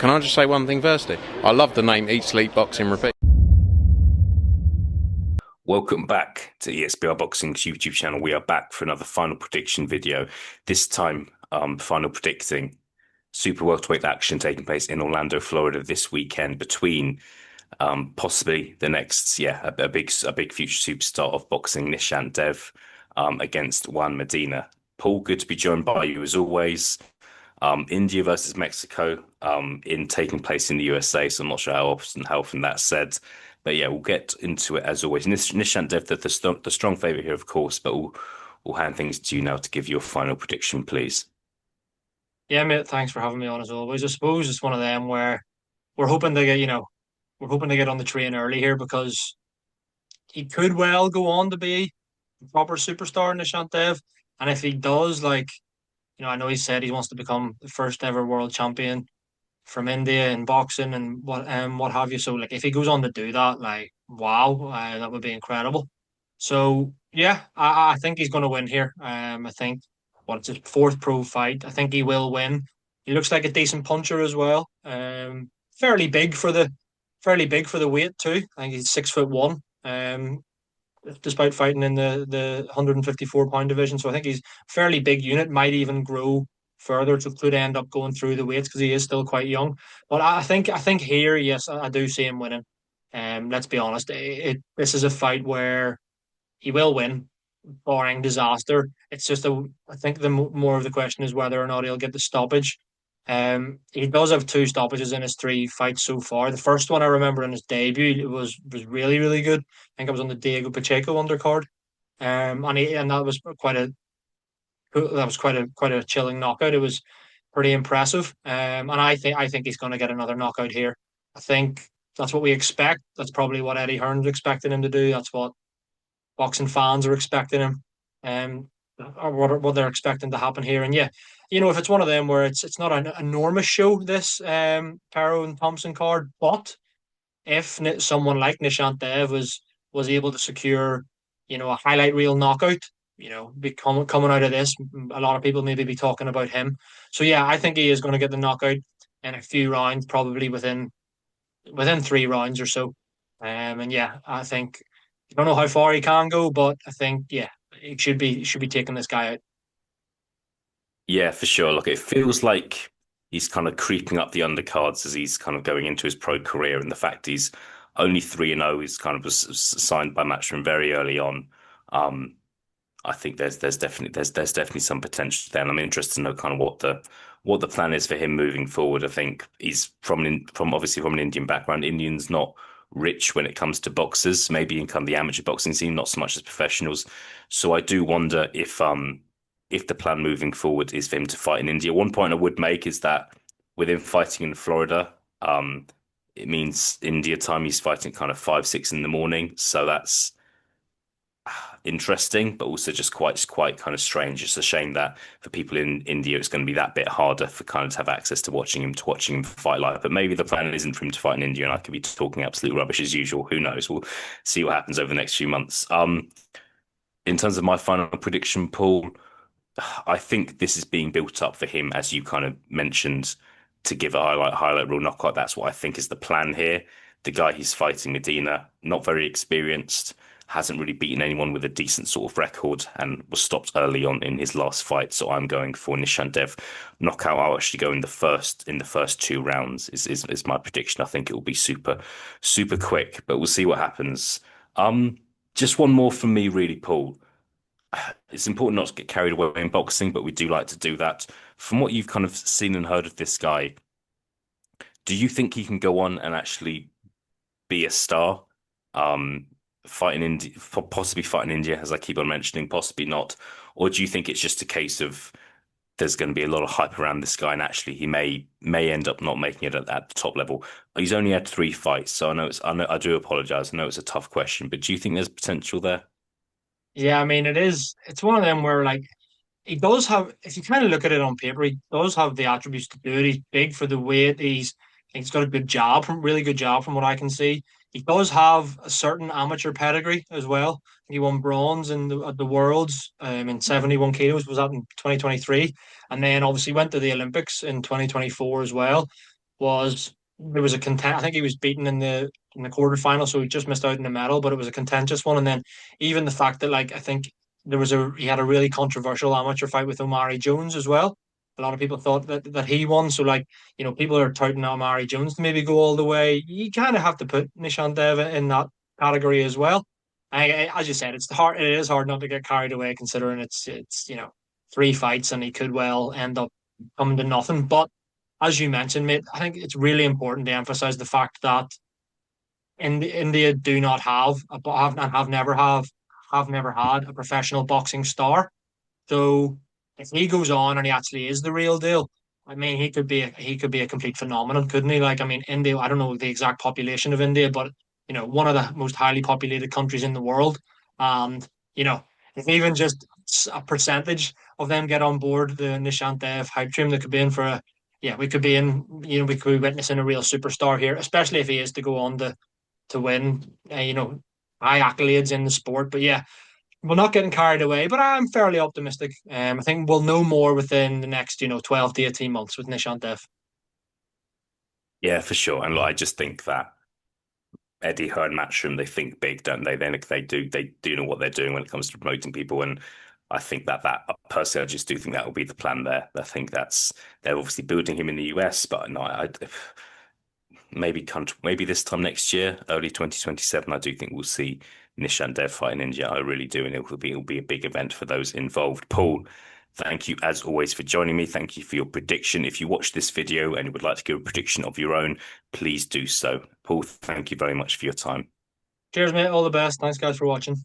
can I just say one thing firstly? I love the name Eat, Sleep, Boxing, Repeat. Welcome back to ESBR Boxing's YouTube channel. We are back for another final prediction video. This time, final predicting super welterweight action taking place in Orlando, Florida this weekend between possibly the next, a big future superstar of boxing, Nishant Dev, against Juan Medina. Paul, good to be joined by you as always. India versus Mexico, in taking place in the USA, so I'm not sure how often that's said. But yeah, we'll get into it as always. Nishant Dev, the strong favourite here, of course, but we'll hand things to you now to give your final prediction, please. Yeah, mate, thanks for having me on as always. I suppose it's one of them where we're hoping to get, we're hoping to get on the train early here because he could well go on to be a proper superstar in Nishant Dev. And if he does, I know he said he wants to become the first ever world champion from India in boxing and what have you. So like if he goes on to do that, like wow, that would be incredible. So yeah, I think he's going to win here. I think it's his fourth pro fight. I think he will win. He looks like a decent puncher as well. Fairly big for the weight too. I think he's 6'1". Despite fighting in the 154 pound division, so I think he's fairly big unit. Might even grow further, so could end up going through the weights because he is still quite young. But I think here, yes, I do see him winning. Let's be honest, this is a fight where he will win, barring disaster. It's just I think more of the question is whether or not he'll get the stoppage. He does have two stoppages in his three fights so far. The first one I remember in his debut, it was really really good. I think it was on the Diego Pacheco undercard. And that was quite a chilling knockout. It was pretty impressive. And I think he's going to get another knockout here. I think that's what we expect. That's probably what Eddie Hearn's expecting him to do. That's what boxing fans are expecting him, or what they're expecting to happen here. And yeah, if it's one of them where it's not an enormous show, this Perro and Thompson card, but if someone like Nishant Dev was able to secure, a highlight reel knockout, coming out of this, a lot of people maybe be talking about him. So yeah, I think he is going to get the knockout in a few rounds, probably within 3 rounds or so. And yeah, I don't know how far he can go, but I think yeah, he should be taking this guy out. Yeah, for sure. Look, it feels like he's kind of creeping up the undercards as he's kind of going into his pro career, and the fact he's only 3-0, he's kind of was signed by Matchroom very early on. Um, I think there's definitely some potential there, and I'm interested to know kind of what the plan is for him moving forward. I think he's from obviously from an Indian background. Indians not rich when it comes to boxers, maybe in kind of the amateur boxing scene, not so much as professionals. So I do wonder if the plan moving forward is for him to fight in India. One point I would make is that with him fighting in Florida, it means India time he's fighting kind of 5, 6 in the morning. So that's interesting, but also just quite kind of strange. It's a shame that for people in India, it's going to be that bit harder for kind of to have access to watching him fight live. But maybe the plan isn't for him to fight in India, and I could be talking absolute rubbish as usual. Who knows? We'll see what happens over the next few months. In terms of my final prediction, Paul, I think this is being built up for him, as you kind of mentioned, to give a highlight rule knockout. That's what I think is the plan here. The guy he's fighting, Medina, not very experienced, hasn't really beaten anyone with a decent sort of record, and was stopped early on in his last fight. So I'm going for Nishant Dev knockout. I'll actually go in the first 2 rounds is my prediction. I think it will be super quick, but we'll see what happens. Just one more from me, really, Paul. It's important not to get carried away in boxing, but we do like to do that. From what you've kind of seen and heard of this guy, do you think he can go on and actually be a star? Fighting India, possibly fighting India, as I keep on mentioning, possibly not. Or do you think it's just a case of there's going to be a lot of hype around this guy, and actually he may end up not making it at the top level? He's only had 3 fights, so I do apologize. I know it's a tough question, but do you think there's potential there? Yeah, I mean it's one of them where like he does have, if you kind of look at it on paper, he does have the attributes to do it. He's big for the weight. He's got a good job, from really good job from what I can see. He does have a certain amateur pedigree as well. He won bronze at the Worlds in 71 kilos, was that in 2023, and then obviously went to the Olympics in 2024 as well. was there was a content. I think he was beaten in the quarterfinal, so he just missed out in the medal, but it was a contentious one. And then even the fact that like I think he had a really controversial amateur fight with Omari Jones as well. A lot of people thought that he won. So like, people are touting Omari Jones to maybe go all the way. You kind of have to put Nishant Dev in that category as well. As you said, it is hard not to get carried away considering it's three fights and he could well end up coming to nothing. But as you mentioned, mate, I think it's really important to emphasize the fact that India do not have never had a professional boxing star. So if he goes on and he actually is the real deal, I mean, he could be a complete phenomenon, couldn't he? Like, I mean, India. I don't know the exact population of India, but one of the most highly populated countries in the world, and if even just a percentage of them get on board the Nishant Dev hype train, that could be in for a yeah, we could be in. We could be witnessing a real superstar here, especially if he is to go on to win. High accolades in the sport. But yeah, we're not getting carried away, but I'm fairly optimistic. I think we'll know more within the next, 12 to 18 months with Nishant Dev. Yeah, for sure. And I just think that Eddie Hearn Matchroom, they think big, don't they? They do know what they're doing when it comes to promoting people. And I think that personally, I just do think that will be the plan there. I think they're obviously building him in the US, but no, maybe this time next year, early 2027, I do think we'll see Nishant Dev fight in India. I really do, and it'll be a big event for those involved. Paul, thank you as always for joining me. Thank you for your prediction. If you watch this video and would like to give a prediction of your own, please do so. Paul, thank you very much for your time. Cheers, mate. All the best. Thanks, guys, for watching.